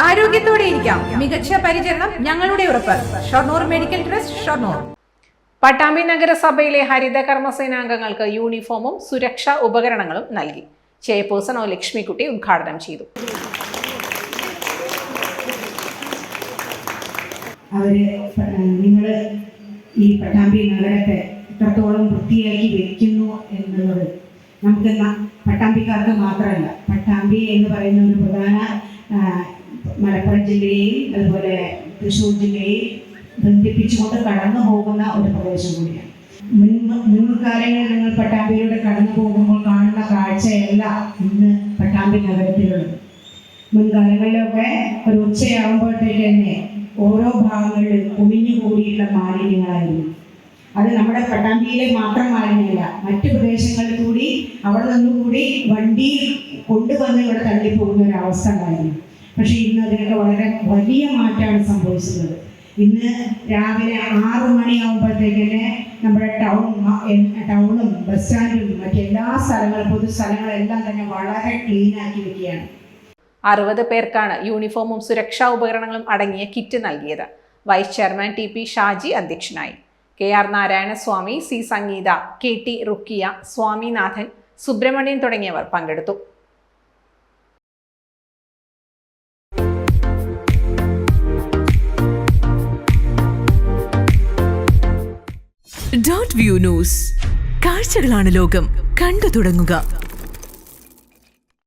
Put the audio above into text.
ആരോഗ്യത്തോടെ ഇരിക്കാം. മികച്ച പരിചരണം ഞങ്ങളുടെ ഉറപ്പ്. Shoranur medical trust, Shoranur. പട്ടാമ്പി നഗരസഭയിലെ ഹരിത കർമ്മസേനാംഗങ്ങൾക്ക് യൂണിഫോമും സുരക്ഷാ ഉപകരണങ്ങളും നൽകി. ചെയർപേഴ്സൺ ഒ ലക്ഷ്മിക്കുട്ടി ഉദ്ഘാടനം ചെയ്തു. നിങ്ങൾ ഈ പട്ടാമ്പി നഗരത്തെ എത്രത്തോളം വൃത്തിയാക്കി വെക്കുന്നു എന്നുള്ളത് നമുക്ക് പട്ടാമ്പിക്കാർക്ക് മാത്രമല്ല, പട്ടാമ്പി എന്ന് പറയുന്ന ഒരു പ്രധാന മലപ്പുറം ജില്ലയെയും അതുപോലെ തൃശ്ശൂർ ജില്ലയെയും ബന്ധിപ്പിച്ചുകൊണ്ട് കടന്നു പോകുന്ന ഒരു പ്രദേശം കൂടിയാണ്. മുൻകാലങ്ങളിൽ നിങ്ങൾ പട്ടാമ്പിയിലൂടെ കടന്നു പോകുമ്പോൾ കാണുന്ന കാഴ്ചയല്ല ഇന്ന് പട്ടാമ്പി നഗരത്തിലുള്ളത്. മുൻകാലങ്ങളിലൊക്കെ ഒരു ഉച്ചയാകുമ്പോഴത്തേക്ക് തന്നെ ഓരോ ഭാഗങ്ങളിലും കുമിഞ്ഞുകൂടിയുള്ള മാലിന്യങ്ങളായിരുന്നു. അത് നമ്മുടെ പട്ടാമ്പിയിലെ മാത്രം മാലിന്യമല്ല, മറ്റു പ്രദേശങ്ങളിൽ കൂടി അവിടെ നിന്നുകൂടി വണ്ടിയിൽ കൊണ്ടുവന്ന് ഇവിടെ തള്ളിപ്പോകുന്ന ഒരു അവസ്ഥ ഉണ്ടായിരുന്നു. പക്ഷേ ഇന്ന് അതിനൊക്കെ വളരെ വലിയ മാറ്റമാണ് സംഭവിച്ചിട്ടുള്ളത്. ഇന്ന് രാവിലെ 6 മണിയാകുമ്പോഴത്തേക്ക് തന്നെ നമ്മുടെ ടൗണും ബസ് സ്റ്റാൻഡും മറ്റെല്ലാ സ്ഥലങ്ങളും പൊതുസ്ഥലങ്ങളെല്ലാം തന്നെ വളരെ ക്ലീനാക്കി വെക്കുകയാണ്. 60 പേർക്കാണ് യൂണിഫോമും സുരക്ഷാ ഉപകരണങ്ങളും അടങ്ങിയ കിറ്റ് നൽകിയത്. വൈസ് ചെയർമാൻ TP ഷാജി അധ്യക്ഷനായി. KR നാരായണസ്വാമി, C സംഗീത, KT റുക്കിയ, സ്വാമിനാഥൻ, സുബ്രഹ്മണ്യൻ തുടങ്ങിയവർ പങ്കെടുത്തു. .വ്യൂ ന്യൂസ്, കാഴ്ചകളാണ് ലോകം, കണ്ടു തുടങ്ങുക.